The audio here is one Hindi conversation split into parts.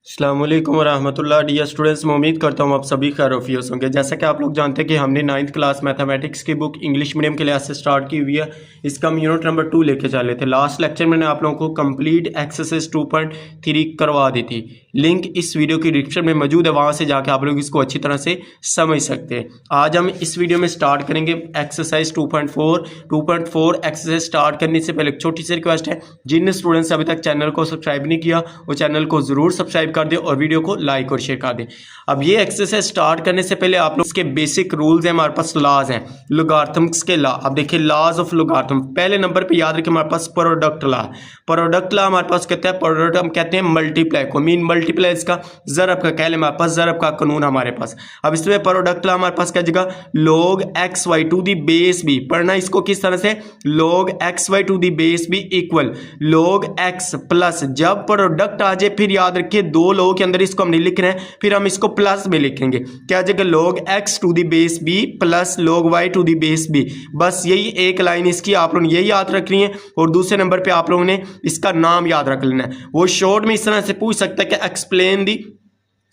अस्सलाम वालेकुम वरहमतुल्लाह। डियर स्टूडेंट्स, मैं उम्मीद करता हूँ आप सभी खैरियत होंगे। जैसा कि आप लोग जानते हैं कि हमने 9th क्लास मैथमेटिक्स की बुक इंग्लिश मीडियम के लिहाज से स्टार्ट की हुई है। इसका हम यूनिट नंबर 2 लेके चले थे। लास्ट लेक्चर में मैंने आप लोगों को कंप्लीट एक्सरसाइज 2.3 करवा दी थी। लिंक इस वीडियो की डिस्क्रिप्शन में मौजूद है, वहाँ से जाके आप लोग इसको अच्छी तरह से समझ सकते हैं। आज हम इस वीडियो में स्टार्ट करेंगे एक्सरसाइज 2.4 एक्सरसाइज स्टार्ट करने से पहले एक छोटी सी रिक्वेस्ट है, जिन स्टूडेंट्स अभी तक चैनल को सब्सक्राइब नहीं किया वो चैनल को ज़रूर सब्सक्राइब कर दे और वीडियो को लाइक और शेयर कर दें। अब ये एक्सरसाइज स्टार्ट करने से पहले आप लोग इसके बेसिक रूल्स हैं, हमारे पास लॉज हैं, लॉगरिथम्स के लॉ। अब देखिए लॉज ऑफ लॉगरिथम, पहले नंबर पे याद रखिए हमारे पास प्रोडक्ट लॉ। प्रोडक्ट लॉ हमारे पास कहते हैं, प्रोडक्ट हम कहते हैं मल्टीप्लाई को, मीन मल्टीप्लाई इसका ज़रब का, कह लें हमारे पास ज़रब का कानून हमारे पास। अब इसमें प्रोडक्ट लॉ हमारे पास क्या जगह log xy to the base b, पढ़ना इसको किस तरह से, log xy to the base b equal log x plus, जब प्रोडक्ट आ जाए फिर याद रखिए दो लोग के अंदर इसको हम नहीं लिख रहे हैं, फिर हम इसको प्लस में लिखेंगे। क्या जगह log x to the base b plus log y to the base b. बस यही एक लाइन इसकी आप लोगों ने यही याद रखनी है। और दूसरे नंबर पे आप लोगों ने इसका नाम याद रख लेना है। वो शॉर्ट में इस तरह से पूछ सकता है कि explain the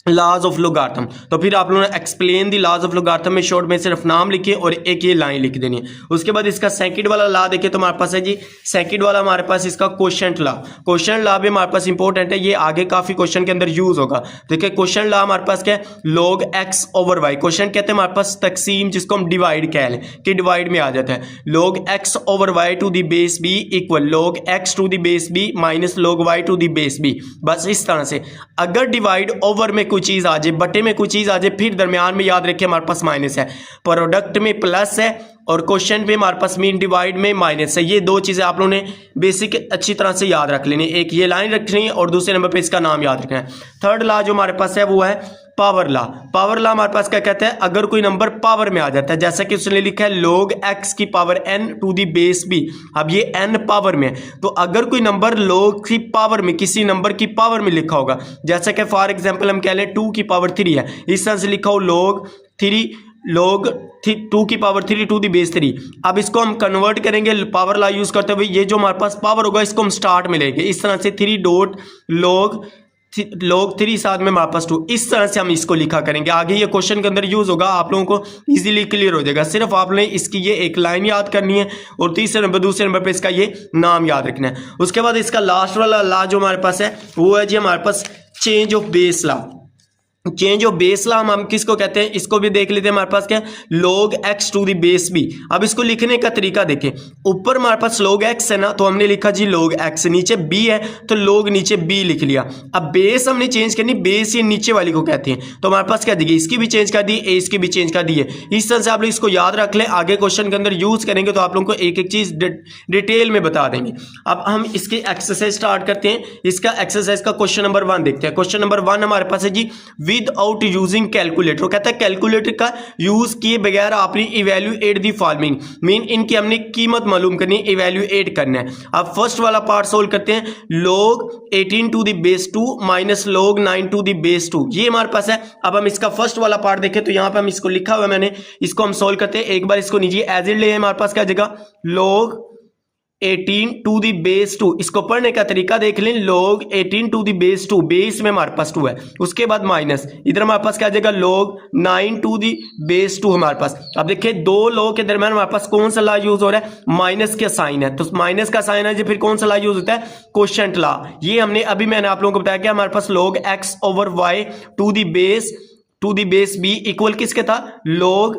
laws of logarithm, तो फिर आप लोगों ने explain the laws of logarithm में शॉर्ट में सिर्फ नाम लिखिए और एक ये लाइन लिख देनी है। उसके बाद इसका सेकंड वाला लॉ देखिए तो हमारे पास है जी, सेकंड वाला हमारे पास इसका क्वोशंट लॉ। क्वोशंट लॉ भी हमारे पास इंपॉर्टेंट है, ये आगे काफी क्वेश्चन के अंदर यूज होगा। देखिए क्वोशंट लॉ हमारे पास क्या है, log x over y। Quotient कहते हैं हमारे पास तकसीम, जिसको हम डिवाइड कह लें कि डिवाइड में आ जाता है। log x over y to the base b equal log x to the base b minus log y to the base b। बस इस तरह से अगर डिवाइड ओवर में कोई चीज आ जाए, बटे में कोई चीज आ जाए, फिर दरमियान में याद रखिए हमारे पास माइनस है, प्रोडक्ट में प्लस है और क्वेश्चन पे हमारे पास मीन डिवाइड में माइनस है। ये दो चीजें आप लोगों ने बेसिक अच्छी तरह से याद रख लेनी, एक ये लाइन रखनी है और दूसरे नंबर पे इसका नाम याद रखना है। थर्ड लॉ जो हमारे पास है वो है पावर लॉ। पावर लॉ हमारे पास क्या कहता है, अगर कोई नंबर पावर में आ जाता है, जैसा कि उसने लिखा है log x की power n to the base b। अब ये n पावर में है, तो अगर कोई नंबर log की पावर में, किसी नंबर की पावर में लिखा होगा, जैसा कि फॉर एग्जांपल हम कह लें 2 की पावर 3 है, इस तरह से लिखा हो log 2 की पावर 3 टू दी बेस 3। अब इसको हम कन्वर्ट करेंगे पावर लॉ यूज करते हुए, ये जो हमारे पास पावर होगा इसको हम स्टार्ट में लेंगे, इस तरह से 3 डॉट log 3 साथ में हमारे पास 2, इस तरह से हम इसको लिखा करेंगे। आगे ये क्वेश्चन के अंदर यूज होगा, आप लोगों को इजीली क्लियर हो जाएगा। सिर्फ आपने इसकी ये एक लाइन याद करनी है और दूसरे नंबर पे इसका ये नाम याद रखना है। उसके बाद इसका लास्ट वाला लॉ जो हमारे पास है वो है जी हमारे पास change of base law. Change of base law हम किसको कहते हैं, इसको भी देख लेते हैं। हमारे पास क्या है, log x to the base b। अब इसको लिखने का तरीका देखें, ऊपर हमारे पास log x है ना, तो हमने लिखा जी log x, नीचे b है तो log नीचे b लिख लिया। अब बेस हमने चेंज करनी, बेस ये नीचे वाली को कहते हैं, तो हमारे पास क्या देगी, इसकी भी चेंज कर दी, इसकी भी चेंज कर दी है। इस तरह से आप लोग इसको याद रख लें, आगे क्वेश्चन के अंदर यूज करेंगे तो आप लोगों को एक एक चीज डिटेल में बता देंगे। अब हम इसकी एक्सरसाइज स्टार्ट करते हैं। इसका एक्सरसाइज का क्वेश्चन नंबर 1 देखते हैं। क्वेश्चन नंबर 1 हमारे पास है जी, विदाउट यूजिंग कैलकुलेटर। कहता है कैलकुलेटर का यूज किए बगैर आपने इवैल्यूएट दी फॉलोइंग, मीन इनकी हमने कीमत मालूम करनी, इवैल्यूएट करना है। अब फर्स्ट वाला पार्ट सोल्व करते हैं, log 18 to the base 2 minus log 9 to the base 2, ये हमारे पास है। अब हम इसका फर्स्ट वाला पार्ट देखें तो यहां पे हम इसको लिखा हुआ है मैंने, इसको हम सोल्व करते हैं। एक बार इसको नीचे एज इट ले, हमारे पास क्या जगह log 18 टू दी बेस 2, इसको पढ़ने का तरीका देख लें, log 18 to the base 2, base में हमारे पास 2 है, उसके बाद माइनस, इधर हमारे पास क्या जाएगा log 9 टू दी बेस 2 हमारे पास। अब देखिए दो log के दरमियान हमारे पास कौन सा लॉ यूज हो रहा है, माइनस का साइन है, तो माइनस का साइन है जी, फिर कौन सा लॉ यूज होता है, क्वोशंट लॉ। ये हमने अभी मैंने आप लोगों को बताया कि हमारे पास log x over y to the base b equal किसके था, log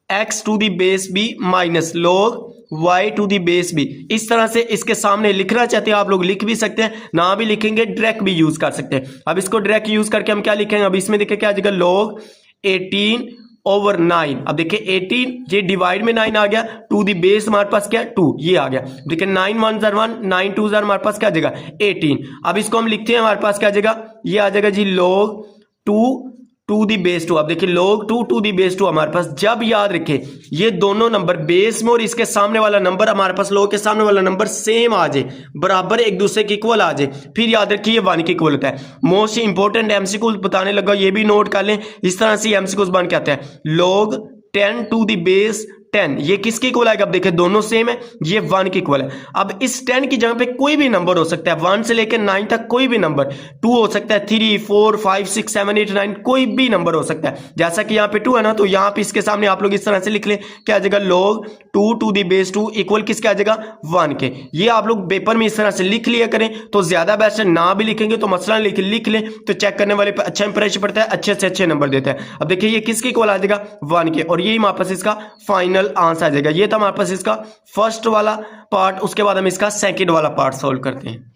x to the base b minus log y to the base b। इस तरह से इसके सामने लिखना चाहते हैं आप लोग लिख भी सकते हैं, ना भी लिखेंगे डायरेक्ट भी यूज कर सकते हैं। अब इसको डायरेक्ट यूज करके हम क्या लिखेंगे, अब इसमें देखिए क्या आ जाएगा, log 18 ओवर 9। अब देखिए 18 ये डिवाइड में 9 आ गया, टू दी बेस हमारे पास क्या 2, ये आ गया। देखिए 9 1 ज़र 1, 9 2 ज़र हमारे पास क्या आ जाएगा 18। अब इसको हम लिखते हैं, हमारे पास क्या आ जाएगा, ये आ जाएगा जी log 2 टू दी बेस 2। अब देखिए log 2 टू दी बेस 2 हमारे पास, जब याद रखें ये दोनों नंबर बेस में और इसके सामने वाला नंबर हमारे पास log के सामने वाला नंबर सेम आ जाए, बराबर एक दूसरे के इक्वल आ जाए, फिर याद रखिए ये 1 के इक्वल होता है। मोस्ट इंपॉर्टेंट एमसीक्यूज बताने लगा, ये भी नोट कर लें। इस तरह से एमसीक्यूज बन के आता है, log 10 टू दी बेस 10, ये किसके इक्वल आएगा? अब देखिए दोनों सेम है, ये 1 के इक्वल है। अब इस 10 की जगह पे कोई भी नंबर हो सकता है, 1 से लेकर 9 तक कोई भी नंबर, 2 हो सकता है, 3 4 5 6 7 8 9 कोई भी नंबर हो सकता है। जैसा कि यहाँ पे 2 है ना, तो यहाँ पे इसके सामने आप लोग इस तरह से लिख लें, क्या आ जाएगा? log 2 to the base 2 equal किसके आ जाएगा? 1 के। ये आप लोग पेपर में इस तरह से लिख लिया करें तो ज्यादा बेस्ट है, ना भी लिखेंगे तो मसला लिख लें तो चेक करने वाले पे अच्छा इंप्रेशन पड़ता है, अच्छे से अच्छे नंबर देता है। अब देखिए ये किसके इक्वल आ जाएगा? 1 के, और यही हमारे पास इसका फाइनल आंसर आ जाएगा। ये था हमारे पास इसका फर्स्ट वाला पार्ट। उसके बाद हम इसका सेकंड वाला पार्ट सॉल्व करते हैं।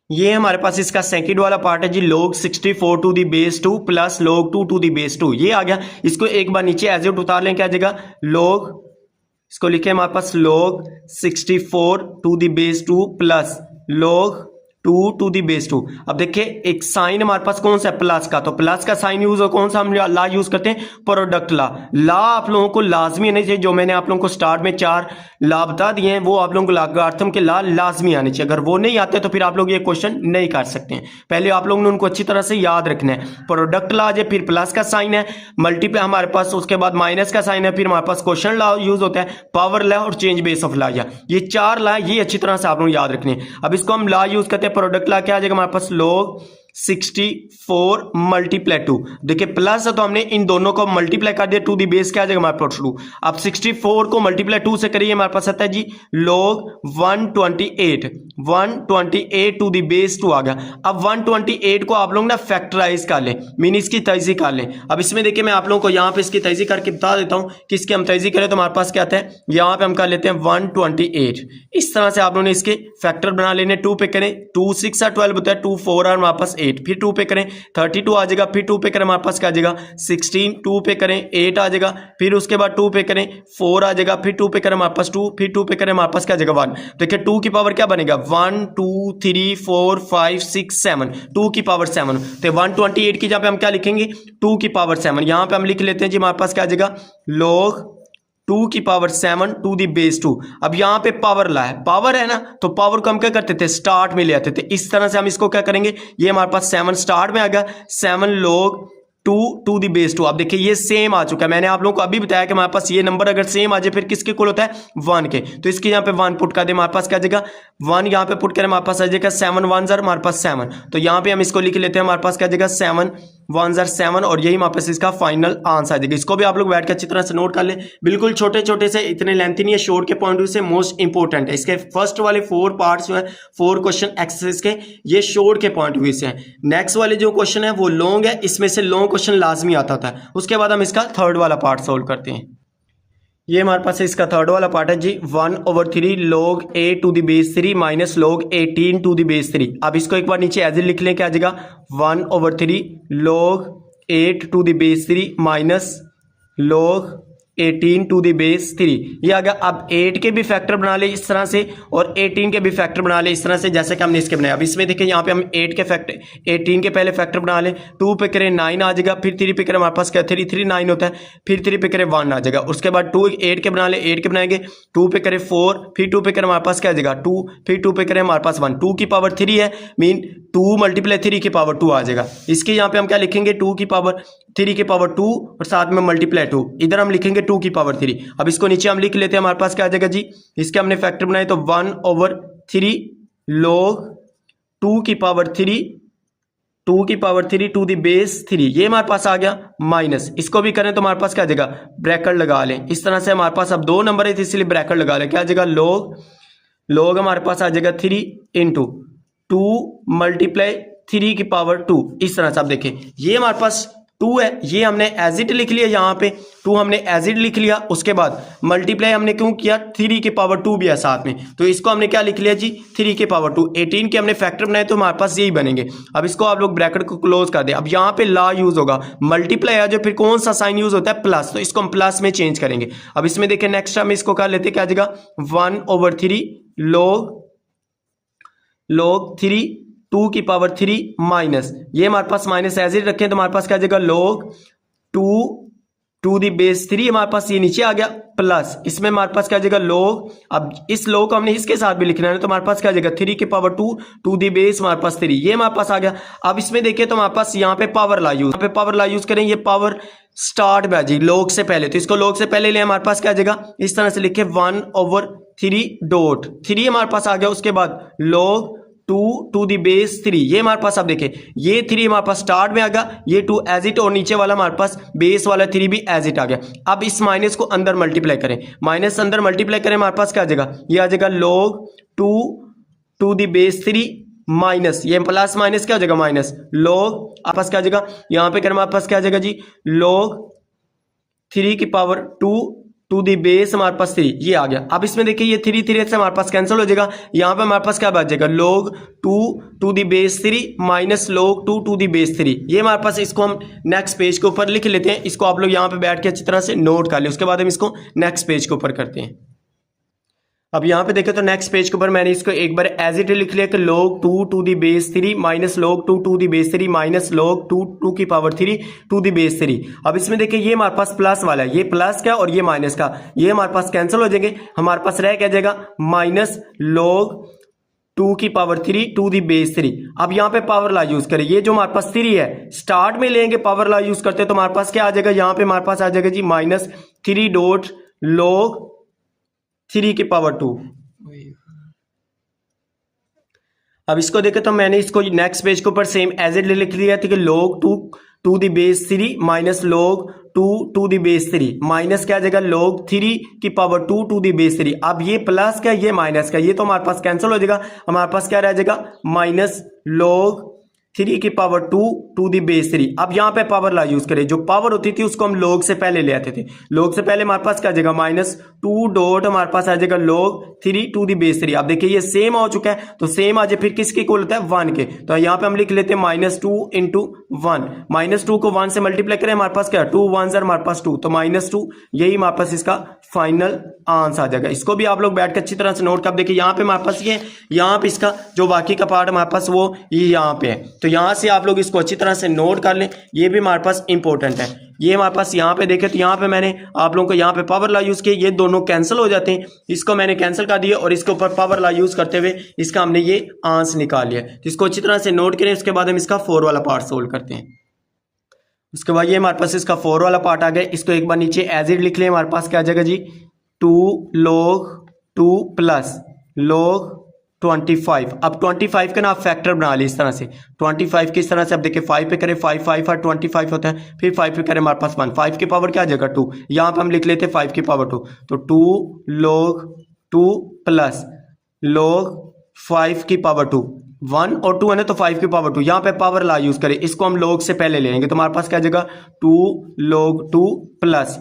ये हमारे पास इसका सेकंड वाला पार्ट है जी, log 64 to the base 2 plus log 2 to the base 2। ये आ गया, इसको एक बार नीचे एज इट उतार लें, क्या आ जाएगा? log, इसको लिखे हमारे पास log 64 to the base 2 plus log 2 to the base 2। अब देखिए एक साइन हमारे पास कौन सा है? प्लस का, तो प्लस का साइन यूज हो कौन सा? हम ला यूज करते हैं, प्रोडक्ट ला आप लोगों को लाजमी आने चाहिए। जो मैंने आप लोगों को स्टार्ट में 4 ला बता दिए हैं, वो आप लोगों को लॉगरिथम के ला लाजमी आने चाहिए। अगर वो नहीं आते तो फिर आप लोग ये क्वेश्चन नहीं कर सकते हैं। पहले आप लोगों ने उनको अच्छी तरह से याद रखना है। प्रोडक्ट ला है, फिर प्लस का साइन है, मल्टीप्लाई हमारे पास, उसके बाद माइनस का साइन है, फिर हमारे पास क्वेश्चन ला यूज होता है, पावर ला और चेंज बेस ऑफ ला। ये 4 ला, ये अच्छी तरह से आप लोग याद रखने हैं। अब इसको हम ला यूज करते हैं, प्रोडक्ट ला क्या आ जाएगा हमारे पास? log 64 multiply 2। देखिए प्लस है तो हमने इन दोनों को मल्टीप्लाई कर दिया, टू दी बेस क्या आ जाएगा हमारे पास? 2। अब 64 को मल्टीप्लाई 2 से करिए, हमारे पास आता है जी log 128 टू दी बेस 2 आ गया। अब 128 को आप लोग ना फैक्टराइज कर लें, मीन इसकी तैजी कर लें। अब इसमें देखिए मैं आप लोगों को यहाँ पे इसकी तैजी करके बता देता हूँ कि इसकी हम तैजी करें तो हमारे पास क्या आता है? यहाँ पे हम कर लेते हैं 128। इस तरह से आप लोगों ने इसके फैक्टर बना लेने। 2 पे करें, 2 6 12 होता है, 2 4 और हमारे पास 8, फिर 2 पे करें 32 आ जाएगा, फिर 2 पे करें हमारे पास क्या आ जाएगा? 16, 2 पे करें 8 आ जाएगा, फिर उसके बाद 2 पे करें 4 आ जाएगा, फिर 2 पे करें हमारे पास 2, फिर 2 पे करें हमारे पास क्या आ जाएगा? 1। देखिए 2 की पावर क्या बनेगा? 1 2 3 4 5 6 7, 2 की पावर 7। तो 128 की जहाँ पे हम क्या लिखेंगे? 2 की पावर 7। यहाँ पे हम लिख लेते हैं जी हमारे पास क्या आ जाएगा? log 2 की पावर 7 टू दी बेस 2। अब यहाँ पे पावर ला है, पावर है ना, तो पावर को हम क्या करते थे? स्टार्ट में ले आते थे। इस तरह से हम इसको क्या करेंगे? ये हमारे पास 7 स्टार्ट में आ गया, 7 log 2 टू दी बेस 2। अब देखिए ये सेम आ चुका है। मैंने आप लोगों को अभी बताया कि हमारे पास ये नंबर अगर सेम आ जाए फिर किसके इक्वल होता है? 1 के। तो इसके यहाँ पे 1 पुट कर दे, हमारे पास क्या आ जाएगा? 1 यहाँ पे पुट करें, हमारे पास आ जाएगा 7 1 ज़र हमारे पास 7। तो यहाँ पे हम इसको लिख लेते हैं, हमारे पास क्या आ जाएगा? 7 1 ज़र 7, और यही हमारे पास इसका फाइनल आंसर आ जाएगा। इसको भी आप लोग बैठ के अच्छी तरह से नोट कर लें। बिल्कुल छोटे छोटे से, इतने लेंथी नहीं है, शॉर्ट के पॉइंट ऑफ व्यू से मोस्ट इंपॉर्टेंट है। इसके फर्स्ट वाले 4 पार्ट्स जो है, 4 क्वेश्चन एक्सरसाइज के, ये शॉर्ट के पॉइंट ऑफ व्यू से है। नेक्स्ट वाले जो क्वेश्चन है वो लॉन्ग है, इसमें से लॉन्ग क्वेश्चन लाजमी आता है। उसके बाद हम इसका थर्ड वाला पार्ट सोल्व करते हैं। ये हमारे पास इसका थर्ड वाला पार्ट है जी, 1/3 log a to the base 3 minus log 18 to the base 3। अब इसको एक बार नीचे एज लिख लें, क्या आ जाएगा? 1/3 log 8 to the base 3 minus log 18 to the base 3। ये आ गया। अब 8 के भी फैक्टर बना ले इस तरह से, और 18 के भी फैक्टर बना ले इस तरह से, जैसे कि हमने इसके बनाया। अब इसमें देखिए यहाँ पे हम 8 के फैक्टर, 18 के पहले फैक्टर बना लें। 2 पे करें 9 आ जाएगा, फिर 3 पे करें हमारे पास क्या? 3 3 9 होता है, फिर 3 पे करें 1 आ जाएगा। उसके बाद 2 8 के बना ले, 8 के बनाएंगे, 2 पे करें 4, फिर 2 पे करें हमारे पास क्या आ जाएगा? 2, फिर 2 पे करें हमारे पास 1। 2 की पावर 3 है, मीन 2 मल्टीप्लाई 3 की पावर 2 आ जाएगा। इसके यहाँ पे हम क्या लिखेंगे? 2 की पावर 3 की पावर 2 और साथ में मल्टीप्लाई 2, इधर हम लिखेंगे 2 की पावर 3। अब इसको नीचे हम लिख लेते हैं, हमारे पास क्या आ जाएगा जी? इसके हमने फैक्टर बनाए तो 1/3 log 2 की पावर 3 टू दी बेस 3, ये हमारे पास आ गया, माइनस इसको भी करें तो हमारे पास क्या आ जाएगा? ब्रैकेट लगा लें। इस तरह से हमारे पास अब 2 नंबर है, इसलिए ब्रैकेट लगा लें। क्या आ जाएगा? log हमारे पास आ जाएगा 3 इंटू 2 मल्टीप्लाई 3 की पावर 2। इस तरह से आप देखें, ये हमारे पास 2 है, ये हमने एज इट लिख लिया, यहाँ पे 2 हमने एज इट लिख लिया। उसके बाद मल्टीप्लाई हमने क्यों किया? 3 की पावर 2 भी है साथ में, तो इसको हमने क्या लिख लिया जी? 3 की पावर 2। 18 के हमने फैक्टर बनाए तो हमारे पास यही बनेंगे। अब इसको आप लोग ब्रैकेट को क्लोज कर दें। अब यहाँ पे ला यूज होगा, मल्टीप्लाई आ जो फिर कौन सा साइन यूज होता है? प्लस, तो इसको हम प्लस में चेंज करेंगे। अब इसमें देखें नेक्स्ट हम इसको कर लेते, क्या आ जाएगा? 1/3 log 3 2 की पावर 3 माइनस, ये हमारे पास माइनस एज इट रखें तो हमारे पास क्या आ जाएगा? log 2 टू दी बेस 3 हमारे पास ये नीचे आ गया, प्लस इसमें हमारे पास क्या आ जाएगा log, अब इस log को हमने इसके साथ भी लिखना है तो हमारे पास क्या आ जाएगा 3 की पावर 2 टू दी बेस हमारे पास 3, ये हमारे पास आ गया। अब इसमें देखिए तो हमारे पास यहाँ पे पावर ला यूज, यहाँ पे पावर ला यूज करें, ये पावर स्टार्ट में आ जाएगी log से पहले, तो इसको log से पहले ले हमारे पास क्या आ जाएगा, इस तरह से लिखे 1/3 डॉट 3 हमारे पास आ गया। उसके बाद log 2 टू दी बेस 3, ये हमारे पास अब देखें ये 3 हमारे पास स्टार्ट में आ गया, ये 2 एज इट, और नीचे वाला हमारे पास बेस वाला 3 भी एज इट आ गया। अब इस माइनस को अंदर मल्टीप्लाई करें, माइनस अंदर मल्टीप्लाई करें, हमारे पास क्या आ जाएगा, ये आ जाएगा log 2 to the base 3 minus, ये प्लस माइनस क्या हो जाएगा माइनस, log आपके पास क्या आ जाएगा, यहाँ पे करें हमारे पास क्या आ जाएगा जी, log 3 की पावर 2 टू दी बेस हमारे पास 3, ये आ गया। अब इसमें देखिए ये 3 3 से हमारे पास कैंसिल हो जाएगा, यहाँ पे हमारे पास क्या बच जाएगा, log 2 to the base 3 minus log 2 to the base 3, ये हमारे पास, इसको हम नेक्स्ट पेज के ऊपर लिख लेते हैं, इसको आप लोग यहाँ पे बैठ के अच्छी तरह से नोट कर लें, उसके बाद हम इसको नेक्स्ट पेज के ऊपर करते हैं। अब यहाँ पे देखें तो नेक्स्ट पेज के ऊपर मैंने इसको एक बार एज इट लिख लिया कि log 2 to the base 3 minus log 2 to the base 3 minus log 2 की पावर 3 टू दी बेस 3। अब इसमें देखिए ये हमारे पास प्लस वाला है, ये प्लस का और ये माइनस का, ये हमारे पास कैंसिल हो जाएंगे, हमारे पास रह क्या जाएगा माइनस log 2 की पावर 3 टू दी बेस 3। अब यहाँ पे पावर ला यूज करें, ये जो हमारे पास 3 है स्टार्ट में लेंगे पावर ला यूज करते तो हमारे पास क्या आ जाएगा, यहाँ पे हमारे पास आ जाएगा जी माइनस 3 डॉट log 3 की पावर 2। अब इसको देखें तो मैंने इसको नेक्स्ट पेज के ऊपर सेम एज इट लिख लिया था कि log 2 to the base 3 minus log 2 to the base 3 minus क्या आ जाएगा log 3 की पावर 2 टू दी बेस 3। अब ये प्लस का ये माइनस का, ये तो हमारे पास कैंसिल हो जाएगा, हमारे पास क्या रह जाएगा माइनस log 3 की पावर 2 टू दी बेस 3। अब यहाँ पे पावर ला यूज करें, जो पावर होती थी उसको हम log से पहले ले आते थे, log से पहले हमारे पास क्या आ जाएगा माइनस 2 डॉट हमारे पास आ जाएगा log 3 टू दी बेस 3। अब देखिए ये सेम हो चुका है, तो सेम आ जाए फिर किसके इक्वल होता है 1 के, तो यहाँ पे हम लिख लेते हैं माइनस 2 इंटू 1, माइनस 2 को 1 से मल्टीप्लाई करें, हमारे पास क्या 2 1 हमारे पास 2, तो माइनस 2, यही हमारे पास इसका फाइनल आंसर आ जाएगा। इसको भी आप लोग बैठ कर अच्छी तरह से नोट कर, देखिए यहाँ पे हमारे पास ये, यहाँ पे इसका जो बाकी का पार्ट हमारे पास वो ये यहाँ पे है, तो यहाँ से आप लोग इसको अच्छी तरह से नोट कर लें, ये भी हमारे पास इंपॉर्टेंट है। ये हमारे पास यहाँ पे देखें तो यहाँ पे मैंने आप लोगों को यहाँ पे पावर ला यूज किया, ये दोनों कैंसिल हो जाते हैं, इसको मैंने कैंसिल कर दिया और इसके ऊपर पावर ला यूज करते हुए इसका हमने ये आंसर निकाल लिया। इसको अच्छी तरह से नोट करें, उसके बाद हम इसका 4 वाला पार्ट सोल्व करते हैं। उसके बाद ये हमारे पास इसका 4 वाला पार्ट आ गया, इसको एक बार नीचे एज इट लिख लें, हमारे पास क्या आ जाएगा जी 2 log 2 प्लस log 25। अब 25 का ना आप फैक्टर बना ली इस तरह से, 25 किस तरह से, अब देखिए 5 पे करें 5 5 और 25 होता है, फिर 5 पे करें हमारे पास 1, 5 की पावर क्या आ जाएगा 2, यहाँ पे हम लिख लेते हैं 5 की पावर 2, तो 2 log 2 प्लस log 5 की पावर 2, 1 और 2 है ना तो 5 की पावर 2, यहाँ पे पावर ला यूज करें, इसको हम log से पहले लेंगे तो हमारे पास क्या आ जाएगा 2 log 2 प्लस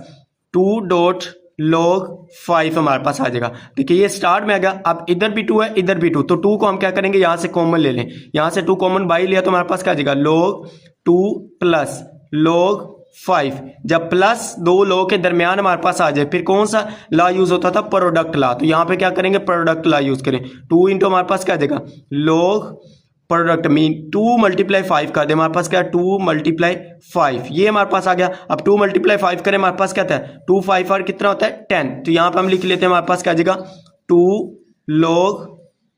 2 डॉट log 5 हमारे पास आ जाएगा। देखिए ये स्टार्ट में आ गया, अब इधर भी 2 है इधर भी 2, तो 2 को हम क्या करेंगे यहाँ से कॉमन ले लें, यहाँ से 2 कॉमन बाई लिया तो हमारे पास क्या आ जाएगा log 2 प्लस log 5। जब प्लस 2 log के दरमियान हमारे पास आ जाए फिर कौन सा ला यूज होता था, प्रोडक्ट ला, तो यहाँ पे क्या करेंगे प्रोडक्ट ला यूज करें, 2 इंटू हमारे पास क्या आ जाएगा log प्रोडक्ट मीन 2 मल्टीप्लाई 5 कर दे, हमारे पास क्या है 2 मल्टीप्लाई 5, ये हमारे पास आ गया। अब 2 मल्टीप्लाई 5 करें, हमारे पास क्या था 2 5 और कितना होता है 10, तो यहाँ पे हम लिख लेते हैं हमारे पास क्या आ जाएगा 2 log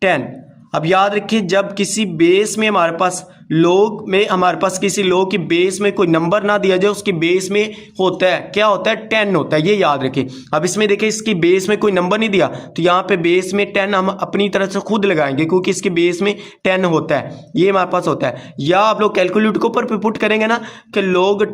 10। अब याद रखिए जब किसी बेस में हमारे पास log में हमारे पास किसी log की बेस में कोई नंबर ना दिया जाए, उसकी बेस में होता है क्या होता है 10 होता है, ये याद रखिए। अब इसमें देखिए इसकी बेस में कोई नंबर नहीं दिया तो यहाँ पे बेस में 10 हम अपनी तरफ से खुद लगाएंगे क्योंकि इसकी बेस में 10 होता है, ये हमारे पास होता है। या आप लोग कैलकुलेटर के ऊपर पुट करेंगे ना कि log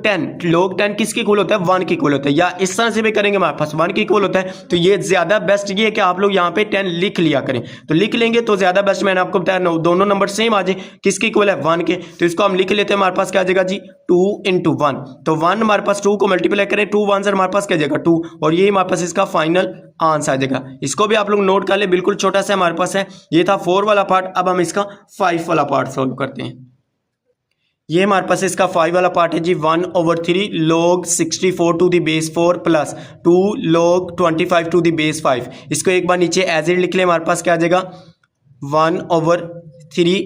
10 किसके इक्वल होता है 1 के इक्वल होता है, या इस तरह से भी करेंगे हमारे पास 1 के इक्वल होता है, तो ये ज्यादा बेस्ट ये है कि आप लोग यहाँ पे 10 लिख लिया करें, तो लिख लेंगे तो ज्यादा बेस्ट। मैंने आपको बताया दोनों नंबर सेम आ जाए, किसके इक्वल है 1 के, तो इसको हम लिख लेते हैं, हमारे पास क्या आ जाएगा जी 2 इंटू 1, तो 1 हमारे पास 2 को मल्टीप्लाई करें 2 1 से हमारे पास क्या जाएगा 2, और ये हमारे पास इसका फाइनल आंसर आ जाएगा। इसको भी आप लोग नोट कर ले, बिल्कुल छोटा सा हमारे पास है। ये था 4 वाला पार्ट, अब हम इसका 5 वाला पार्ट सोल्व करते हैं। ये हमारे पास इसका 5 वाला पार्ट है जी 1/3 log 64 to the base 4 plus 2 log 25 to the base 5। इसको एक बार नीचे एज इट लिख ले, हमारे पास क्या आ जाएगा 1/3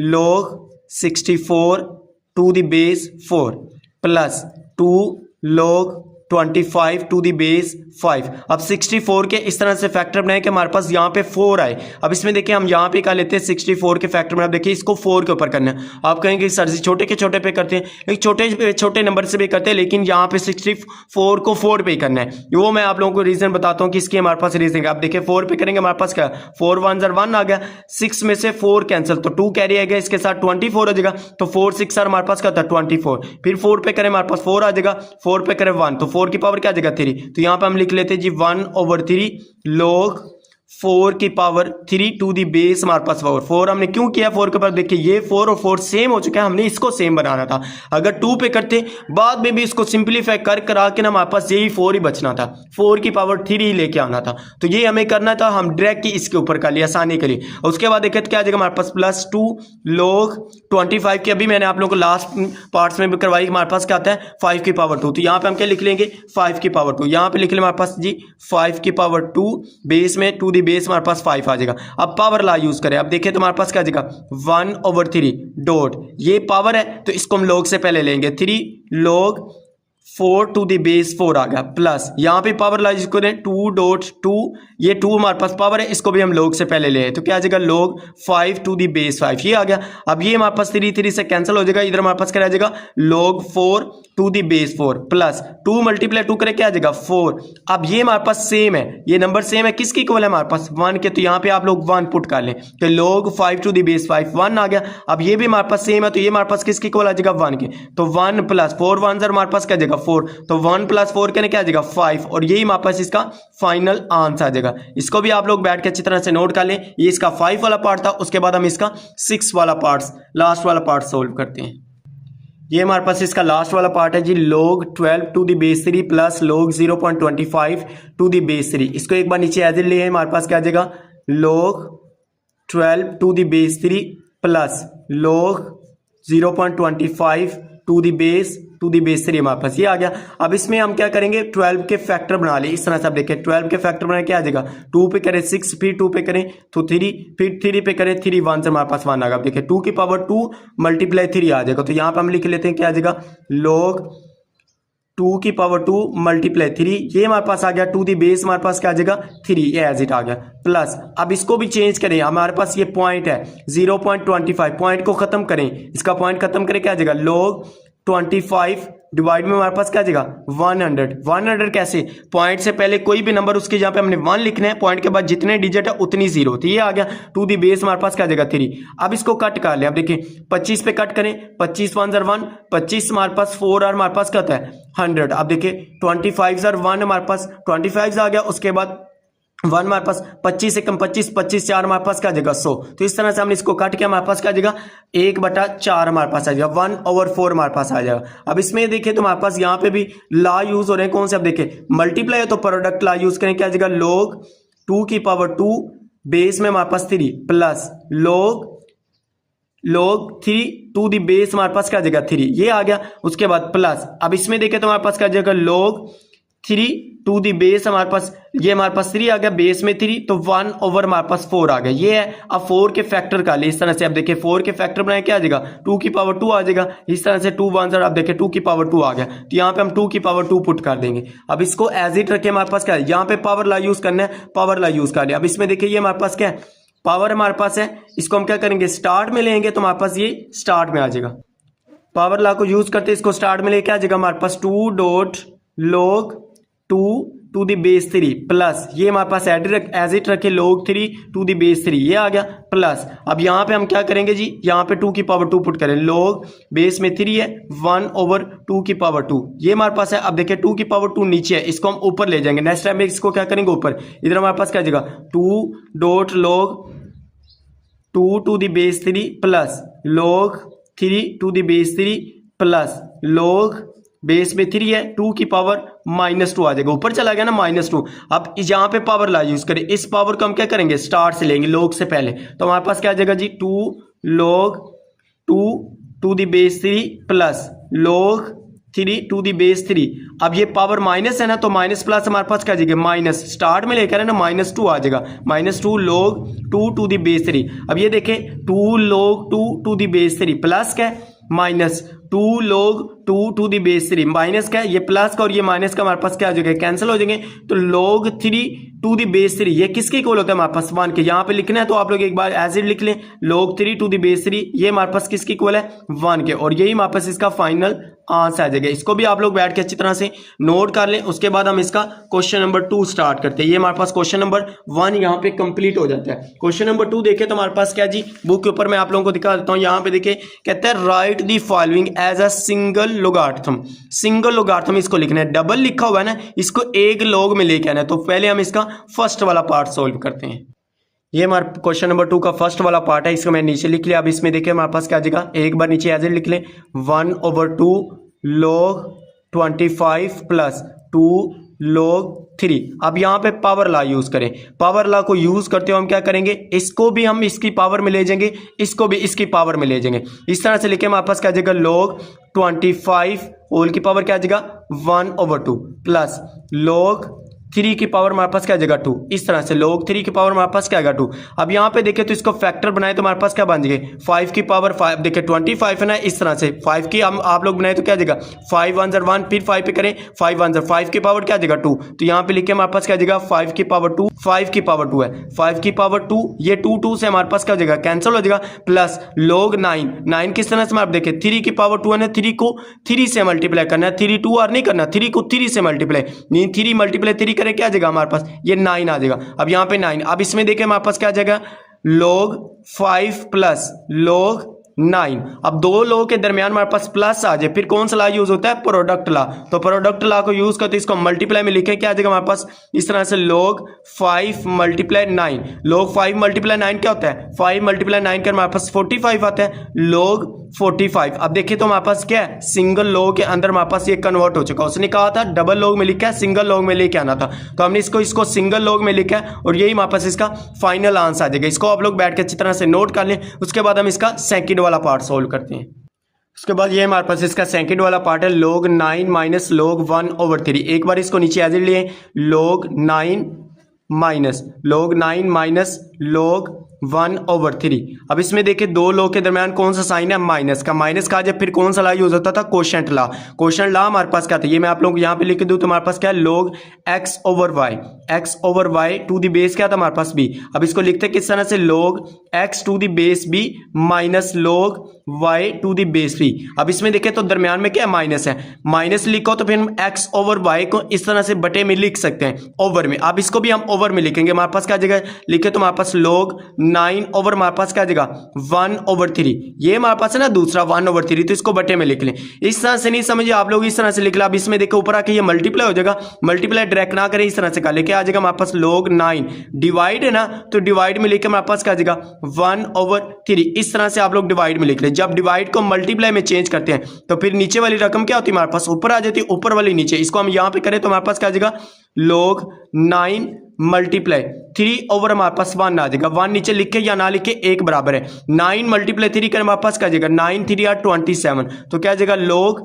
log 64 to the base 4 plus 2 log 25 to the base 5। अब 64 के इस तरह से फैक्टर बनाए कि हमारे पास यहाँ पे 4 आए। अब इसमें देखिए हम यहाँ पे क्या लेते हैं 64 के फैक्टर बनाए। देखिए इसको 4 के ऊपर करना है। आप कहेंगे सर जी छोटे के छोटे पे करते हैं, लेकिन छोटे छोटे नंबर से भी करते हैं, लेकिन यहाँ पे 64 को 4 पे ही करना है। वो मैं आप लोगों को रीजन बताता हूँ कि इसकी हमारे पास रीजन है। आप देखिए 4 पे करेंगे हमारे पास क्या 4 1 1 आ गया, 6 में से 4 कैंसिल तो 2 कैरी आएगा, इसके साथ 24 हो जाएगा। तो 4 6 हमारे पास क्या था 24। फिर 4 पे करें हमारे पास 4 आ जाएगा, 4 पे करें 1 तो 4 की पावर क्या आ जाएगा 3। तो यहाँ पे हम लिख लेते हैं जी 1/3 log 4 की पावर 3 टू दी बेस हमारे पास 4। हमने क्यों किया 4 के ऊपर, देखिए ये 4 और 4 सेम हो चुका है, हमने इसको सेम बनाना था। अगर 2 पे करते बाद में भी इसको सिंप्लीफाई करा के ना हमारे पास यही 4 ही बचना था, 4 की पावर 3 ही लेके आना था। तो ये हमें करना था, हम डायरेक्ट इसके ऊपर कर लिया आसानी के लिए। उसके बाद देखिए क्या आ जाएगा हमारे पास +2 log 25 की अभी मैंने आप लोगों को लास्ट पार्ट्स में भी करवाई, हमारे पास क्या आता है 5 की पावर 2। तो यहाँ पे हम क्या लिख लेंगे 5 की पावर 2, यहाँ पे लिख लें हमारे पास जी 5 की पावर 2 बेस में 2 बेस हमारे पास 5 आ जाएगा। अब पावर ला यूज करें, अब देखिए तो हमारे पास क्या आ जाएगा 1/3 डॉट, ये पावर है तो इसको हम log से पहले लेंगे 3 log 4 टू द बेस 4 आ गया, प्लस यहाँ पे पावर ला यूज करें 2.2, ये 2 हमारे पास पावर है, इसको भी हम log से पहले ले, तो क्या आ जाएगा log 5 टू द बेस 5, ये आ गया। अब ये हमारे पास 3 से कैंसिल हो जाएगा, इधर हमारे पास क्या आ जाएगा log 4 to the base 4 plus 2 × 2 करें क्या आ जाएगा 4। अब ये हमारे पास सेम है, ये नंबर सेम है, किसकी इक्वल है हमारे पास 1 के, तो यहाँ पे आप लोग 1 पुट कर लें तो log 5 टू द बेस 5 1 आ गया। अब ये भी हमारे पास सेम है, तो ये हमारे पास किसकी इक्वल आ जाएगा 1 के, तो 1 + 4 1 हमारे पास क्या आ जाएगा 4, तो 1 + 4 कहने क्या आ जाएगा 5, और यही हमारे पास इसका फाइनल आंसर आ जाएगा। इसको भी आप लोग बैठ के अच्छी तरह से नोट कर लें। ये इसका 5 वाला पार्ट था, उसके बाद हम इसका 6 वाला पार्ट लास्ट वाला पार्ट सोल्व करते हैं। ये हमारे पास इसका लास्ट वाला पार्ट है जी log 12 to the base 3 plus log 0.25 to the base 3। इसको एक बार नीचे एज इट ले, हमारे पास क्या आ जाएगा log 12 to the base 3 plus log 0.25 to the base 3 हमारे पास ये आ गया। अब इसमें हम क्या करेंगे 12 के फैक्टर बना ले, इस तरह से आप देखें 12 के फैक्टर बनाए क्या आ जाएगा 2 पे करें 6, फिर 2 पे करें तो 3, फिर 3 पे करें 3 1 से हमारे पास 1 आ गया। देखिए 2 की पावर 2 × 3 आ जाएगा, तो यहाँ पे हम लिख लेते हैं क्या आ जाएगा log 2 की पावर 2 × 3, ये हमारे पास आ गया 2 द बेस हमारे पास क्या आ जाएगा 3, ये एज इट आ गया प्लस। अब इसको भी चेंज करें, हमारे पास ये पॉइंट है 0.25, पॉइंट को खत्म करें, इसका पॉइंट खत्म करें क्या आ जाएगा log 25 डिवाइड में हमारे पास क्या आ जाएगा 100 कैसे, पॉइंट से पहले कोई भी नंबर उसके जहाँ पे हमने 1 लिखना है, पॉइंट के बाद जितने डिजिट है उतनी 0, तो ये आ गया 2 द बेस हमारे पास क्या आ जाएगा 3। अब इसको कट कर लें, अब देखिए 25 पे कट करें, 25 1 1, 25 हमारे पास 4 और हमारे पास क्या होता है 100। अब देखिए 25 1 हमारे पास 25 आ गया, उसके बाद 1 हमारे पास 25 से कम 25, 25 4 हमारे पास क्या आ जाएगा 100। तो इस तरह से हमने इसको काट के हमारे पास क्या आ जाएगा 1/4 हमारे पास आ जाएगा, 1/4 हमारे पास आ जाएगा। अब इसमें देखिए तो हमारे पास यहाँ पे भी ला यूज हो रहे हैं, कौन से, अब देखिए मल्टीप्लाई है तो प्रोडक्ट ला यूज करें, क्या आ जाएगा log 2 की पावर 2 बेस में हमारे पास 3 plus log 3 to the base हमारे पास क्या आ जाएगा 3, ये आ गया। उसके बाद प्लस, अब इसमें देखें तो हमारे पास क्या आ जाएगा log 3 टू द बेस हमारे पास, ये हमारे पास 3 आ गया, बेस में 3 तो 1/4 हमारे पास 4 आ गया, ये है। अब 4 के फैक्टर का ले इस तरह से, अब देखिए 4 के फैक्टर बनाए क्या आ जाएगा 2 की पावर 2 आ जाएगा, इस तरह से 2 1 अब देखिए 2 की पावर 2 आ गया, तो यहाँ पे हम 2 की पावर 2 पुट कर देंगे। अब इसको एज इट रखे, हमारे पास क्या है यहाँ पे पावर ला यूज करना है, पावर ला यूज कर लिया। अब इसमें देखिए ये हमारे पास क्या है पावर हमारे पास है, इसको हम क्या करेंगे स्टार्ट में लेंगे, तो हमारे पास ये स्टार्ट में आ जाएगा, पावर ला को यूज करते इसको स्टार्ट में लेके आ जाएगा हमारे पास 2.log 2 to the base 3 plus, ये हमारे पास एज इट रखे log 3 टू द बेस 3, ये आ गया प्लस। अब यहाँ पे हम क्या करेंगे जी, यहाँ पे 2 की पावर 2 पुट करें, log बेस में 3 है 1/2 की पावर 2, ये हमारे पास है। अब देखिए 2 की पावर 2 नीचे है, इसको हम ऊपर ले जाएंगे, नेक्स्ट टाइम इसको क्या करेंगे ऊपर, इधर हमारे पास क्या आ जाएगा 2.log 2 to the base 3 plus log 3 to the base 3 plus log base में 3 है 2 की पावर -2 आ जाएगा, ऊपर चला गया ना -2। अब यहाँ पे पावर ला यूज करें, इस पावर को हम क्या करेंगे स्टार्ट से लेंगे log से पहले, तो हमारे पास क्या आ जाएगा जी 2log 2 to the base 3 plus log 3 to the base 3। अब ये पावर माइनस है ना, तो माइनस प्लस हमारे पास क्या आ जाएगा माइनस, स्टार्ट में लेकर है ना -2 आ जाएगा, -2 log 2 टू द बेस 3। अब ये देखें 2 log 2 to the base 3 plus क्या है minus 2 log 2 to the base 3 minus का है, ये प्लस का और ये माइनस का हमारे पास क्या हो जाएगा, कैंसिल हो जाएंगे। तो log 3 to the base 3 ये किसके इक्वल होता है हमारे पास 1 के, यहाँ पे लिखना है तो आप लोग एक बार एज इट लिख लें, log 3 to the base 3 ये हमारे पास किसके इक्वल है 1 के, और यही हमारे पास इसका फाइनल आंसर आ जाएगा। इसको भी आप लोग बैठ के अच्छी तरह से नोट कर लें। उसके बाद हम इसका क्वेश्चन नंबर 2 स्टार्ट करते हैं। ये हमारे पास क्वेश्चन नंबर 1 यहाँ पे कंप्लीट हो जाता है। क्वेश्चन नंबर 2 देखें तो हमारे पास क्या जी, बुक के ऊपर मैं आप लोगों को दिखा देता हूँ। यहाँ पे देखिए कहता है write the following as a single logarithm. Single logarithm इसको लिखना है, डबल लिखा हुआ है ना, इसको एक लोग में लेके आना है। तो पहले हम इसका फर्स्ट वाला पार्ट सोल्व करते हैं। ये हमारा क्वेश्चन नंबर 2 का फर्स्ट वाला पार्ट है, इसको मैं नीचे लिख लिया। अब इसमें देखिए हमारे पास क्या आ जाएगा, एक बार नीचे एज इट लिख लें, 1/2 log 25 प्लस 2 log 3। अब यहाँ पे पावर लॉ यूज करें। पावर लॉ को यूज करते हुए हम क्या करेंगे, इसको भी हम इसकी पावर में ले जाएंगे, इसको भी इसकी पावर में ले जाएंगे। इस तरह से लिखे हमारे पास क्या आ जाएगा, log 25 होल की पावर क्या आ जाएगा 1/2 प्लस log 3 की पावर हमारे पास क्या आ जाएगा 2। इस तरह से log 3 की पावर हमारे पास क्या आएगा 2। अब यहाँ पे देखें तो इसको फैक्टर बनाए तो हमारे पास क्या बन जाएगा 5 की पावर 5। देखिए 25 है ना, इस तरह से 5 की हम आप लोग बनाए तो क्या आ जाएगा 5 1 1, फिर 5 पे करें 5 1 5 की पावर क्या आ जाएगा 2। तो यहाँ पे लिखे हमारे पास क्या आ जाएगा 5 की पावर 2, 5 की पावर 2 है, 5 की पावर 2, ये 2 से हमारे पास क्या हो जाएगा कैंसिल हो जाएगा, प्लस log 9 किस तरह से आप देखें 3 की पावर 2 है ना, 3 को 3 से मल्टीप्लाई करना है, 3 2 और नहीं करना, 3 को 3 से मल्टीप्लाई, 3 मल्टीप्लाई 3 करें क्या आ जाएगा हमारे पास ये 9 आ जाएगा। अब यहाँ पे 9, अब इसमें देखें हमारे पास क्या आ जाएगा log 5 प्लस log 9। अब दो लोग के दरमियान हमारे पास प्लस आ जाए, फिर कौन सा लॉ यूज होता है, प्रोडक्ट लॉ। तो प्रोडक्ट लॉ को यूज करते इसको मल्टीप्लाई में लिखें, क्या आ जाएगा हमारे पास इस तरह से log 5 मल्टीप्लाई 9। log 5 मल्टीप्लाई 9 क्या होता है, 5 मल्टीप्लाई 9 कर हमारे पास 45 आता है, log 45। अब देखिए तो हमारे पास क्या है, सिंगल लॉग के अंदर हमारे पास ये कन्वर्ट हो चुका है। उसने कहा था डबल लॉग में लिखा है, सिंगल लॉग में लेके आना था, तो हमने इसको सिंगल लॉग में लिखा है और यही हमारे पास इसका फाइनल आंसर आ जाएगा। इसको आप लोग बैठ के अच्छी तरह से नोट कर लें। उसके बाद हम इसका सेकंड वाला पार्ट सोल्व करते हैं। उसके बाद ये हमारे पास इसका सेकंड वाला पार्ट है log 9 माइनस log 1/3। एक बार इसको नीचे एज इट लिए, log 9 माइनस log 1/3। अब इसमें देखिए दो लोग के दरमियान कौन सा साइन है, माइनस का। माइनस का जब फिर कौन सा लॉ यूज होता था, कोशेंट लॉ। कोशेंट लॉ हमारे पास क्या था, ये मैं आप लोगों को यहाँ पे लिख दूं तो हमारे पास क्या है log x/y to the base क्या था हमारे पास b। अब इसको लिखते किस तरह से log x to the base b minus log y to the base b। अब इसमें देखें तो दरमियान में क्या है, माइनस है, माइनस लिखो तो फिर हम x/y को इस तरह से बटे में लिख सकते हैं, ओवर में। अब इसको भी हम ओवर में लिखेंगे, हमारे पास क्या जगह लिखे तो हमारे पास log 9 ओवर हमारे पास क्या जगह 1/3। ये हमारे पास है ना दूसरा 1/3, तो इसको बटे में लिख लें। इस तरह से नहीं समझिए आप लोग, इस तरह से लिख लें। अब इसमें देखो ऊपर आके ये मल्टीप्लाई हो जाएगा, मल्टीप्लाई डायरेक्ट ना करें, इस तरह से कर ले, क्या आ जाएगा हमारे पास log 9 डिवाइड है ना, तो डिवाइड में लिखे हमारे पास क्या आ जाएगा 1/3। इस तरह से आप लोग डिवाइड में लिख लें। जब डिवाइड को मल्टीप्लाई में चेंज करते हैं तो फिर नीचे वाली रकम क्या होती है हमारे पास, ऊपर आ जाती है, ऊपर वाली नीचे। इसको हम यहाँ पे करें तो हमारे पास क्या आ जाएगा log 9 मल्टीप्लाई 3 ओवर हमारे पास 1 आ जाएगा। 1 नीचे लिखे या ना लिखे एक बराबर है। 9 मल्टीप्लाई 3 करें हमारे पास क्या जाएगा 9 3 या 27, तो क्या जाएगा log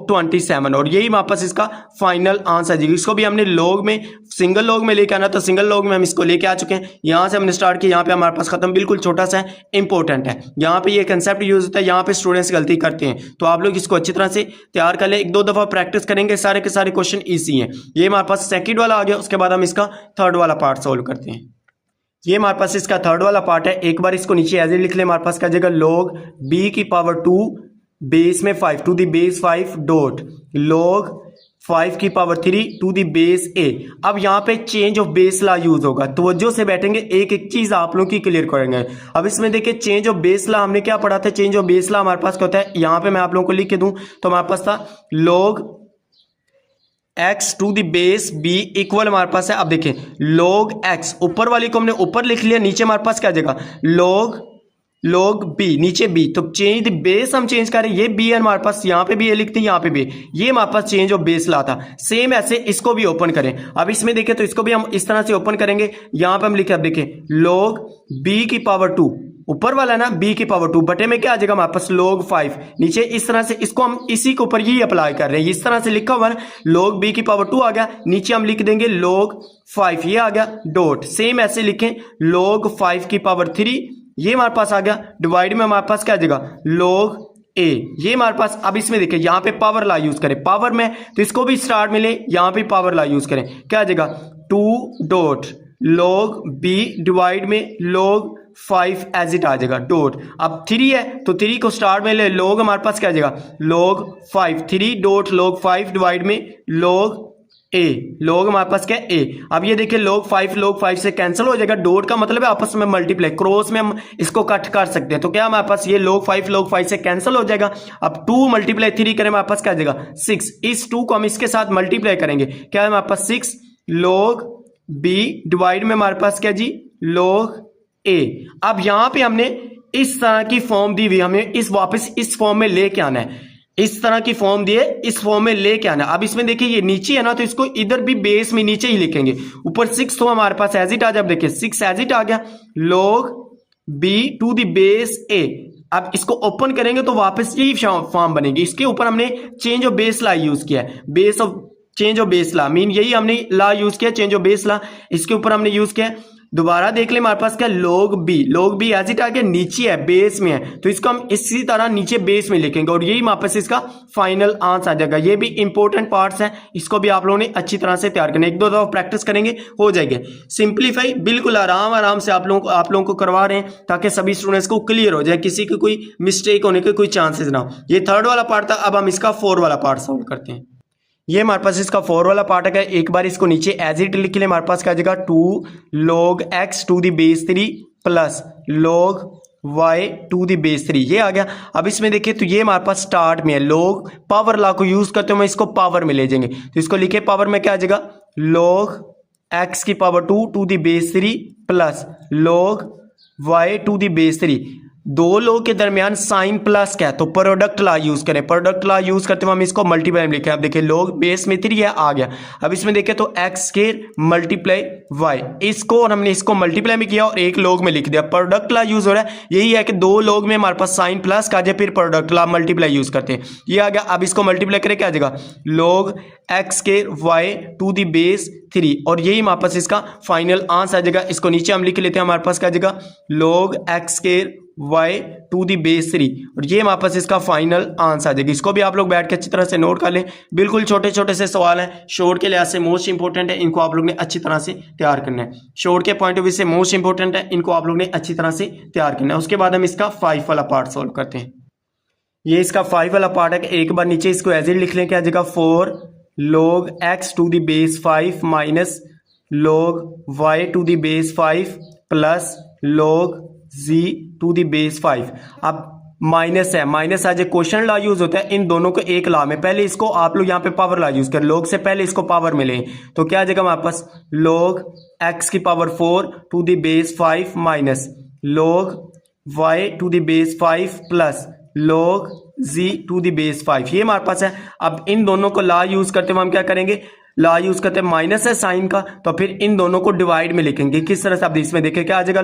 27। और यही हमारे पास इसका फाइनल आंसर आ जाएगा। इसको भी हमने log में सिंगल log में लेके आना, तो सिंगल log में हम इसको लेके आ चुके हैं। यहाँ से हमने स्टार्ट किया, यहाँ पे हमारे पास खत्म, बिल्कुल छोटा सा है, इंपॉर्टेंट है। यहाँ पे ये कंसेप्ट यूज होता है, यहाँ पे स्टूडेंट्स गलती करते हैं, तो आप लोग इसको अच्छी तरह से तैयार कर ले। 1-2 दफा प्रैक्टिस करेंगे, सारे के सारे क्वेश्चन ईजी हैं। ये हमारे पास सेकंड वाला आ गया। उसके बाद हम इसका थर्ड वाला पार्ट सोल्व करते हैं। ये हमारे पास इसका थर्ड वाला पार्ट है। एक बार इसको नीचे एज लिख ले, हमारे पास क्या जाएगा log b की पावर 2 बेस में 5 to the base 5 dot log 5 की power 3 to the base a। अब यहाँ पे change of base law use होगा, तवज्जो से बैठेंगे, एक एक चीज आप लोगों की क्लियर करेंगे। अब इसमें देखिए चेंज ऑफ बेस लॉ हमने क्या पढ़ा था, चेंज ऑफ बेस लॉ हमारे पास क्या होता है, यहाँ पे मैं आप लोगों को लिख के दूं तो हमारे पास था log x to the base b equal हमारे पास है। अब देखें log x ऊपर वाली को हमने ऊपर लिख लिया, नीचे हमारे पास क्या आ जाएगा log b, नीचे b। तो चेंज द बेस हम चेंज करें, ये b है हमारे पास, यहाँ पे भी ये लिखते हैं, यहाँ पे भी ये हमारे पास चेंज ऑफ बेस ला था। सेम ऐसे इसको भी ओपन करें। अब इसमें देखें तो इसको भी हम इस तरह से ओपन करेंगे, यहाँ पे हम लिखे, अब देखें log b की पावर 2 ऊपर वाला है ना b की पावर 2 बटे में क्या आ जाएगा हमारे पास log 5 नीचे। इस तरह से इसको हम इसी के ऊपर ही अप्लाई कर रहे हैं, इस तरह से लिखा हुआ है log b की पावर 2 आ गया, नीचे हम लिख देंगे log 5 ये आ गया डॉट। सेम ऐसे लिखें log 5 की पावर 3 ये हमारे पास आ गया, डिवाइड में हमारे पास क्या आ जाएगा log ए। ये हमारे पास, अब इसमें देखिए यहाँ पे पावर ला यूज करें पावर में, तो इसको भी स्टार्ट मिले, यहाँ पे पावर ला यूज करें, क्या आ जाएगा 2 डॉट log b डिवाइड में log 5 एज इट आ जाएगा डॉट। अब 3 है तो 3 को स्टार्ट में ले, log हमारे पास क्या आ जाएगा log 5, 3 डॉट log 5 डिवाइड में log a, log हमारे पास क्या है a। अब ये देखिए log 5 से कैंसिल हो जाएगा, डॉट का मतलब है आपस में मल्टीप्लाई, क्रॉस में हम इसको कट कर सकते हैं, तो क्या हमारे पास ये log 5 से कैंसिल हो जाएगा। अब 2 मल्टीप्लाई 3 करें हमारे पास क्या आ जाएगा 6, इस 2 को हम इसके साथ मल्टीप्लाई करेंगे, क्या है हमारे पास 6 log b डिवाइड में हमारे पास क्या जी log a। अब यहां पे हमने इस तरह की फॉर्म दी हुई, हमें इस वापस इस फॉर्म में लेके आना है, इस तरह की फॉर्म दिए इस फॉर्म में लेके आना। अब इसमें देखिए ये नीचे है ना, तो इसको इधर भी बेस में नीचे ही लिखेंगे, ऊपर 6 तो हमारे पास एज इट आ जाए, देखिए 6 एज इट आ गया log b to the base a। अब इसको ओपन करेंगे तो वापस यही फॉर्म बनेगी, इसके ऊपर हमने change of base law use किया है, base of change of base law mean यही हमने ला यूज किया, चेंज ऑफ बेस ला इसके ऊपर हमने यूज किया। दोबारा देख ले हमारे पास क्या log b एज इट आगे नीचे है, बेस में है, तो इसको हम इसी तरह नीचे बेस में लिखेंगे और यही वापस इसका फाइनल आंसर आ जाएगा। ये भी इंपॉर्टेंट पार्ट्स हैं, इसको भी आप लोगों ने अच्छी तरह से तैयार करना है, 1-2 दफा प्रैक्टिस करेंगे हो जाएंगे। सिंप्लीफाई बिल्कुल आराम से आप लोगों को करवा रहे हैं ताकि सभी स्टूडेंट्स को क्लियर हो जाए, किसी की कोई मिस्टेक होने के कोई चांसेस ना हो। ये 3rd वाला पार्ट था, अब हम इसका 4 वाला पार्ट सॉल्व करते हैं। ये हमारे पास इसका 4 वाला पार्ट है, एक बार इसको नीचे एज इट लिख ले, हमारे पास क्या आ जाएगा 2 log x to the base 3 plus log y to the base 3, ये आ गया। अब इसमें देखिए तो ये हमारे पास स्टार्ट में है, log पावर ला को यूज करते हुए इसको पावर में ले जाएंगे, तो इसको लिखे पावर में क्या आ जाएगा log x की power 2 to the base 3 plus log y to the base 3। दो लोग के दरमियान साइन प्लस क्या है, तो प्रोडक्ट ला यूज करें, प्रोडक्ट ला यूज करते हुए हम इसको मल्टीप्लाई में लिखे। अब देखिए log बेस में 3 है आ गया। अब इसमें देखें तो x के मल्टीप्लाई y, इसको और हमने इसको मल्टीप्लाई में किया और एक log में लिख दिया, प्रोडक्ट ला यूज हो रहा है। यही है कि 2 log में हमारे पास साइन प्लस का जाए, फिर प्रोडक्ट ला मल्टीप्लाई यूज करते हैं, ये आ गया। अब इसको मल्टीप्लाई करें क्या आ जाएगा log x के y टू द बेस 3, और यही हमारे पास इसका फाइनल आंसर आ जाएगा। इसको नीचे हम लिख लेते हैं, हमारे पास क्या आ जाएगा log x के y टू द बेस 3, और ये हमारे पास इसका फाइनल आंसर आ जाएगी। इसको भी आप लोग बैठ के अच्छी तरह से नोट कर लें, बिल्कुल छोटे छोटे से सवाल हैं, शॉर्ट के लिहाज से मोस्ट इंपॉर्टेंट है, इनको आप लोग ने अच्छी तरह से तैयार करना है। शॉर्ट के पॉइंट ऑफ व्यू से मोस्ट इंपॉर्टेंट है, इनको आप लोग ने अच्छी तरह से तैयार करना है। उसके बाद हम इसका 5 वाला पार्ट सॉल्व करते हैं। ये इसका 5 वाला पार्ट है, एक बार नीचे इसको एज इट लिख लें, क्या आ जाएगा 4 log x to the base 5 minus log y to the base 5 plus log z to the base 5। अब माइनस है, माइनस आज क्वेश्चन ला यूज होता है, इन दोनों को एक ला में, पहले इसको आप लोग यहाँ पे पावर ला यूज कर, log से पहले इसको पावर में लें, तो क्या आ जाएगा हमारे पास log x की power 4 to the base 5 minus log y to the base 5 plus log z to the base 5, ये हमारे पास है। अब इन दोनों को ला यूज करते हुए हम क्या करेंगे, ला यूज करते हैं, माइनस है साइन का, तो फिर इन दोनों को डिवाइड में लिखेंगे। किस तरह से, अब इसमें देखिए क्या आ जाएगा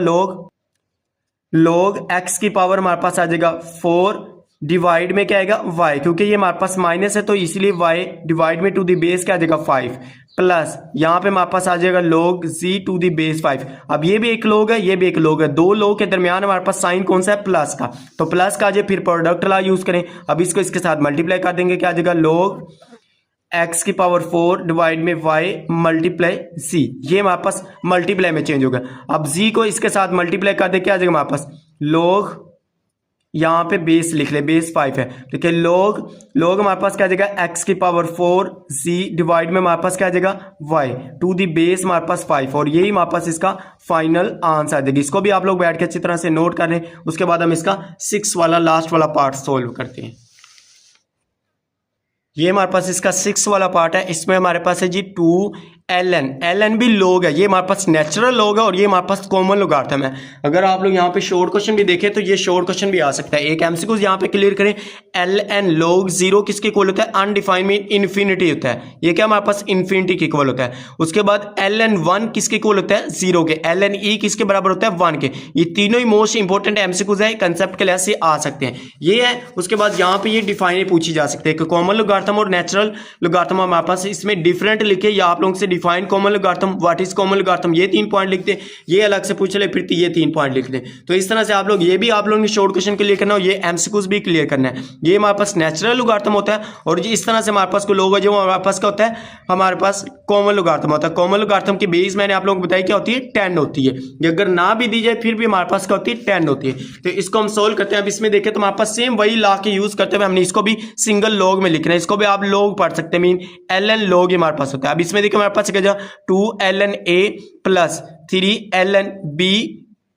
log x की पावर हमारे पास आ जाएगा 4 डिवाइड में क्या आएगा y, क्योंकि ये हमारे पास माइनस है तो इसलिए y डिवाइड में टू द बेस क्या आ जाएगा 5 प्लस यहाँ पे हमारे पास आ जाएगा log z to the base 5। अब ये भी एक log है, ये भी एक log है, 2 log के दरमियान हमारे पास साइन कौन सा है प्लस का, तो प्लस का आ जाए, फिर प्रोडक्ट ला यूज करें। अब इसको इसके साथ मल्टीप्लाई कर देंगे, क्या आ जाएगा log x की पावर 4 डिवाइड में y मल्टीप्लाई z, ये हमारे पास मल्टीप्लाई में चेंज होगा। अब z को इसके साथ मल्टीप्लाई कर दे, क्या आ जाएगा हमारे पास log, यहाँ पे बेस लिख ले, बेस 5 है, ठीक है, log हमारे पास क्या आ जाएगा x की पावर 4 z डिवाइड में हमारे पास क्या आ जाएगा y टू द बेस हमारे पास 5, और यही हमारे पास इसका फाइनल आंसर आ जाएगी। इसको भी आप लोग बैठ के अच्छी तरह से नोट कर लें। उसके बाद हम इसका 6 वाला लास्ट वाला पार्ट सोल्व करते हैं। ये हमारे पास इसका 6 वाला पार्ट है, इसमें हमारे पास है जी 2ln भी log है, ये हमारे पास नेचुरल log है और ये हमारे पास कॉमन लोगारिथम है। अगर आप लोग यहाँ पे शॉर्ट क्वेश्चन भी देखें तो ये शॉर्ट क्वेश्चन भी आ सकता है। एक एमसीक्यू यहाँ पे क्लियर करें, ln log 0 किसके इक्वल होता है, अनडिफाइंड में इन्फिनिटी होता है, ये क्या हमारे पास इन्फिनिटी के इक्वल होता है। उसके बाद ln 1 किसके इक्वल होता है, 0 के, ln e किसके बराबर होता है 1 के। ये तीनों ही मोस्ट इंपॉर्टेंट एमसीक्यूज है, कंसेप्ट के लिहाज से आ सकते हैं, ये है। उसके बाद यहाँ पे ये डिफाइन पूछी जा सकती है कि कॉमन लोगारिथम और नेचुरल लोगारिथम हमारे पास इसमें डिफरेंट लिखे या आप लोगों से define common logarithm, what is common logarithm, ये 3 पॉइंट लिखते, ये अलग से पूछ ले फिर ये 3 पॉइंट लिख दे। तो इस तरह से आप लोग ये भी आप लोगों ने शॉर्ट क्वेश्चन क्लियर करना हो, ये एमसीक्यूज भी क्लियर करना है। ये हमारे पास नेचुरल लोगारिथम होता है और इस तरह से हमारे पास कोई लोग है जो हमारे पास क्या होता है, हमारे पास कॉमन लोगारिथम होता है। कॉमन लोगारिथम की बेस मैंने आप लोगों को बताया क्या होती है, 10 होती है। ये अगर ना भी दी जाए फिर भी हमारे पास क्या होती है, 10 होती है। तो इसको हम सोल्व करते हैं। अब इसमें देखें तो हमारे पास सेम वही लॉ के यूज करते हुए हमने इसको भी सिंगल लॉग में लिखना है। इसको भी आप लॉग पढ़ सकते हैं, मीन ln log ही हमारे पास होता है। अब इसमें देखिए हमारे पास क्या जाए 2ln a plus 3ln b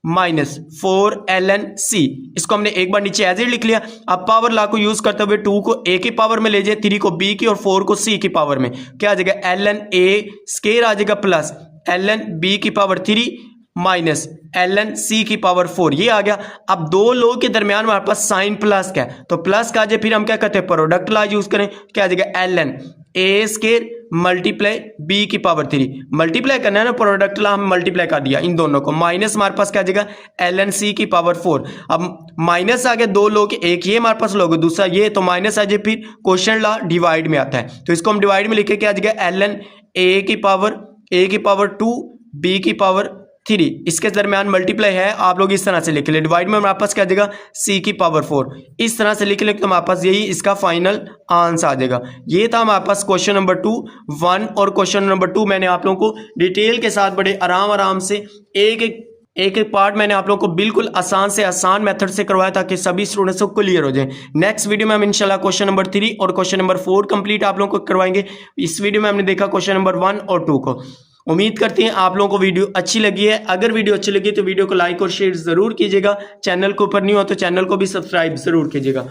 minus 4ln c। इसको हमने एक बार नीचे एज इट लिख लिया। अब पावर लॉ को यूज करते हुए 2 को a की पावर में ले जाए, 3 को b की और 4 को c की पावर में, क्या आ जाएगा ln a स्केयर आ जाएगा प्लस ln b की पावर 3 माइनस ln c की पावर 4, ये आ गया। अब दो लोग के दरमियान हमारे पास साइन प्लस का है, तो प्लस का आ जाए फिर हम क्या करते हैं, प्रोडक्ट लॉ यूज करें, क्या आ जाएगा ln a square multiply b की पावर 3, मल्टीप्लाई करना है ना, प्रोडक्ट लॉ हम मल्टीप्लाई कर दिया इन दोनों को, माइनस हमारे पास क्या आ जाएगा ln c की पावर 4। अब माइनस आ गया, दो लोग, एक ये हमारे पास लोग है, दूसरा ये, तो माइनस आ जाए फिर क्वेश्चन लॉ डिवाइड में आता है, तो इसको हम डिवाइड में लिखे क्या आ जाएगा ln a की पावर 2 b की पावर 3, इसके दरमियान मल्टीप्लाई है, आप लोग इस तरह से लिख ले। डिवाइड में हमारे पास क्या आ जाएगा c की पावर 4, इस तरह से लिख ले तो हमारे पास यही इसका फाइनल आंसर आ जाएगा। ये था हमारे पास क्वेश्चन नंबर 1 और क्वेश्चन नंबर 2 मैंने आप लोगों को डिटेल के साथ बड़े आराम से एक पार्ट मैंने आप लोगों को बिल्कुल आसान से आसान मेथड से करवाया ताकि सभी स्टूडेंट्स को क्लियर हो जाए। नेक्स्ट वीडियो में हम इंशाल्लाह क्वेश्चन नंबर 3 और क्वेश्चन नंबर 4 कंप्लीट आप लोगों को करवाएंगे। इस वीडियो में हमने देखा क्वेश्चन नंबर 1 और 2 को। उम्मीद करते हैं आप लोगों को वीडियो अच्छी लगी है। अगर वीडियो अच्छी लगी तो वीडियो को लाइक और शेयर जरूर कीजिएगा। चैनल को ऊपर नहीं हो तो चैनल को भी सब्सक्राइब जरूर कीजिएगा।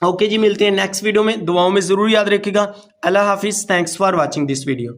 ओके जी, मिलते हैं नेक्स्ट वीडियो में। दुआओं में जरूर याद रखिएगा। अल्लाह हाफिज। Thanks for watching this video.